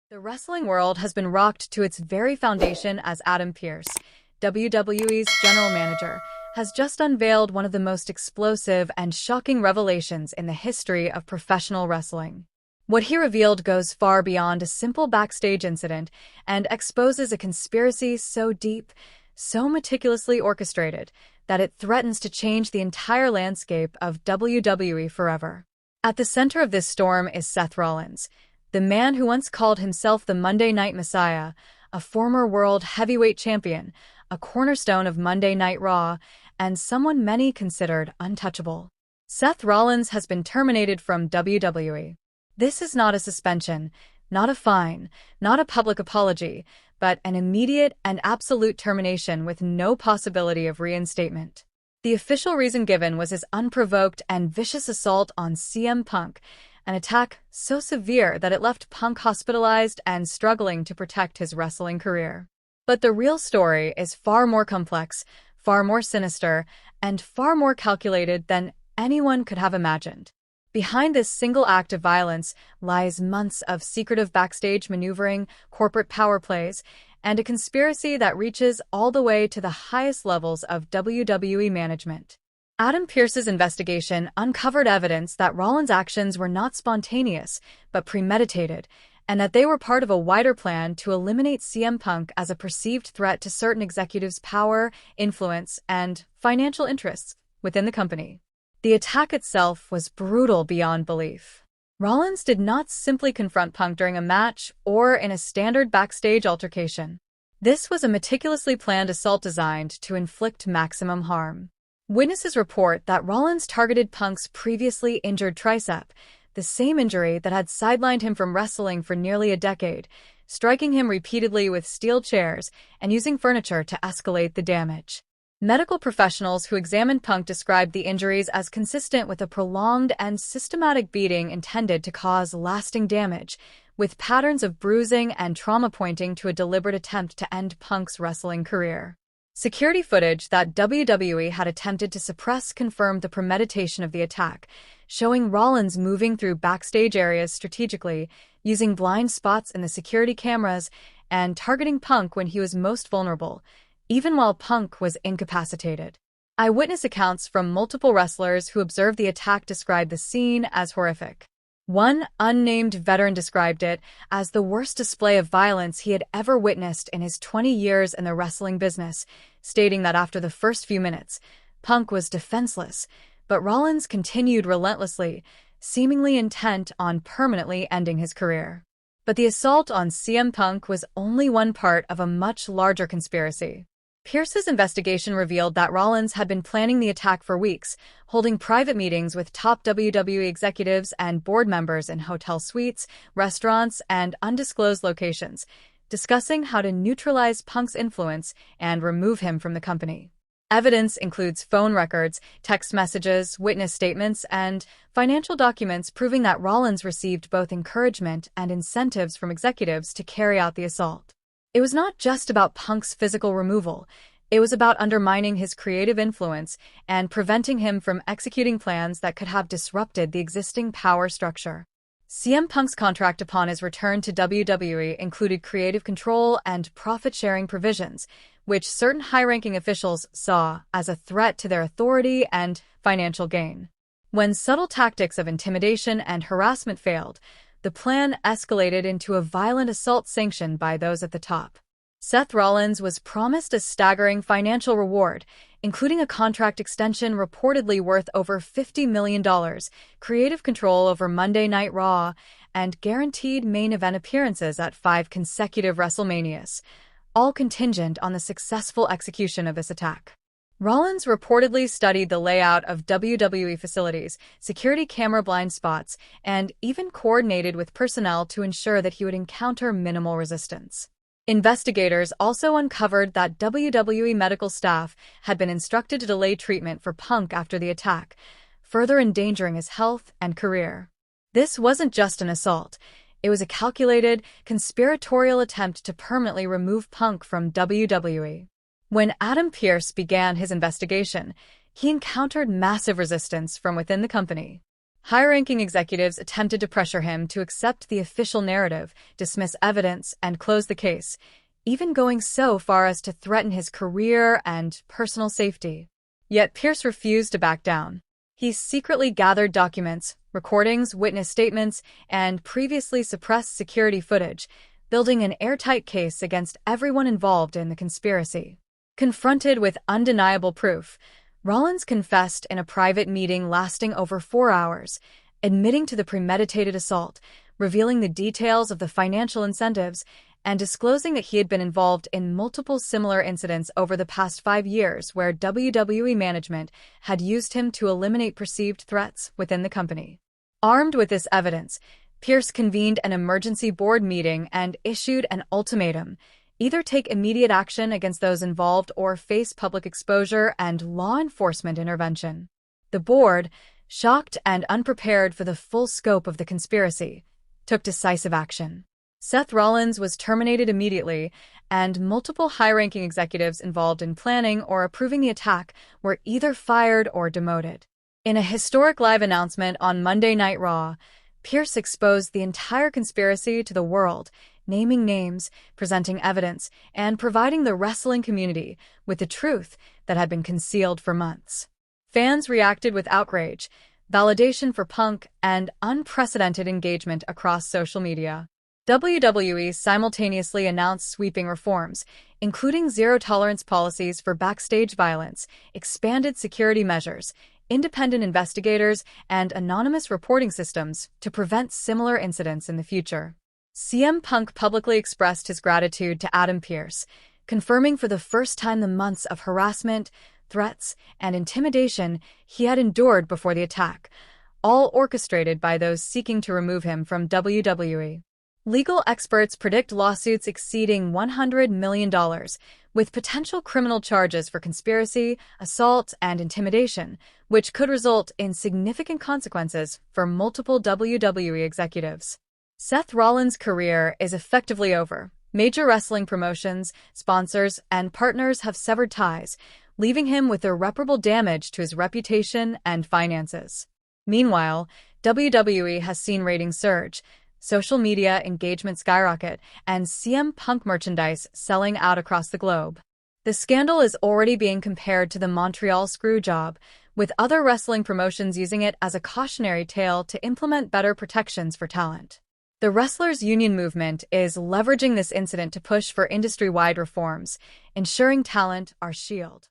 The wrestling world has been rocked to its very foundation as Adam Pearce, WWE's general manager, has just unveiled one of the most explosive and shocking revelations in the history of professional wrestling. What he revealed goes far beyond a simple backstage incident and exposes a conspiracy so deep, so meticulously orchestrated, that it threatens to change the entire landscape of WWE forever. At the center of this storm is Seth Rollins, the man who once called himself the Monday Night Messiah, a former world heavyweight champion, a cornerstone of Monday Night Raw, and someone many considered untouchable. Seth Rollins has been terminated from WWE. This is not a suspension, not a fine, not a public apology, but an immediate and absolute termination with no possibility of reinstatement. The official reason given was his unprovoked and vicious assault on CM Punk, an attack so severe that it left Punk hospitalized and struggling to protect his wrestling career. But the real story is far more complex, far more sinister, and far more calculated than anyone could have imagined. Behind this single act of violence lies months of secretive backstage maneuvering, corporate power plays, and a conspiracy that reaches all the way to the highest levels of WWE management. Adam Pearce's investigation uncovered evidence that Rollins' actions were not spontaneous, but premeditated, and that they were part of a wider plan to eliminate CM Punk as a perceived threat to certain executives' power, influence, and financial interests within the company. The attack itself was brutal beyond belief. Rollins did not simply confront Punk during a match or in a standard backstage altercation. This was a meticulously planned assault designed to inflict maximum harm. Witnesses report that Rollins targeted Punk's previously injured tricep, the same injury that had sidelined him from wrestling for nearly a decade, striking him repeatedly with steel chairs and using furniture to escalate the damage. Medical professionals who examined Punk described the injuries as consistent with a prolonged and systematic beating intended to cause lasting damage, with patterns of bruising and trauma pointing to a deliberate attempt to end Punk's wrestling career. Security footage that WWE had attempted to suppress confirmed the premeditation of the attack, showing Rollins moving through backstage areas strategically, using blind spots in the security cameras, and targeting Punk when he was most vulnerable, even while Punk was incapacitated. Eyewitness accounts from multiple wrestlers who observed the attack described the scene as horrific. One unnamed veteran described it as the worst display of violence he had ever witnessed in his 20 years in the wrestling business, stating that after the first few minutes, Punk was defenseless, but Rollins continued relentlessly, seemingly intent on permanently ending his career. But the assault on CM Punk was only one part of a much larger conspiracy. Pearce's investigation revealed that Rollins had been planning the attack for weeks, holding private meetings with top WWE executives and board members in hotel suites, restaurants, and undisclosed locations, discussing how to neutralize Punk's influence and remove him from the company. Evidence includes phone records, text messages, witness statements, and financial documents proving that Rollins received both encouragement and incentives from executives to carry out the assault. It was not just about Punk's physical removal. It was about undermining his creative influence and preventing him from executing plans that could have disrupted the existing power structure. CM Punk's contract upon his return to WWE included creative control and profit-sharing provisions, which certain high-ranking officials saw as a threat to their authority and financial gain. When subtle tactics of intimidation and harassment failed, the plan escalated into a violent assault sanctioned by those at the top. Seth Rollins was promised a staggering financial reward, including a contract extension reportedly worth over $50 million, creative control over Monday Night Raw, and guaranteed main event appearances at 5 consecutive WrestleManias, all contingent on the successful execution of this attack. Rollins reportedly studied the layout of WWE facilities, security camera blind spots, and even coordinated with personnel to ensure that he would encounter minimal resistance. Investigators also uncovered that WWE medical staff had been instructed to delay treatment for Punk after the attack, further endangering his health and career. This wasn't just an assault. It was a calculated, conspiratorial attempt to permanently remove Punk from WWE. When Adam Pearce began his investigation, he encountered massive resistance from within the company. High-ranking executives attempted to pressure him to accept the official narrative, dismiss evidence, and close the case, even going so far as to threaten his career and personal safety. Yet Pearce refused to back down. He secretly gathered documents, recordings, witness statements, and previously suppressed security footage, building an airtight case against everyone involved in the conspiracy. Confronted with undeniable proof, Rollins confessed in a private meeting lasting over 4 hours, admitting to the premeditated assault, revealing the details of the financial incentives, and disclosing that he had been involved in multiple similar incidents over the past 5 years where WWE management had used him to eliminate perceived threats within the company. Armed with this evidence, Pearce convened an emergency board meeting and issued an ultimatum: either take immediate action against those involved or face public exposure and law enforcement intervention. The board, shocked and unprepared for the full scope of the conspiracy, took decisive action. Seth Rollins was terminated immediately, and multiple high-ranking executives involved in planning or approving the attack were either fired or demoted. In a historic live announcement on Monday Night Raw, Pearce exposed the entire conspiracy to the world, naming names, presenting evidence, and providing the wrestling community with the truth that had been concealed for months. Fans reacted with outrage, validation for Punk, and unprecedented engagement across social media. WWE simultaneously announced sweeping reforms, including zero-tolerance policies for backstage violence, expanded security measures, independent investigators, and anonymous reporting systems to prevent similar incidents in the future. CM Punk publicly expressed his gratitude to Adam Pearce, confirming for the first time the months of harassment, threats, and intimidation he had endured before the attack, all orchestrated by those seeking to remove him from WWE. Legal experts predict lawsuits exceeding $100 million, with potential criminal charges for conspiracy, assault, and intimidation, which could result in significant consequences for multiple WWE executives. Seth Rollins' career is effectively over. Major wrestling promotions, sponsors, and partners have severed ties, leaving him with irreparable damage to his reputation and finances. Meanwhile, WWE has seen ratings surge, social media engagement skyrocket, and CM Punk merchandise selling out across the globe. The scandal is already being compared to the Montreal Screwjob, with other wrestling promotions using it as a cautionary tale to implement better protections for talent. The wrestlers' union movement is leveraging this incident to push for industry-wide reforms, ensuring talent are shielded.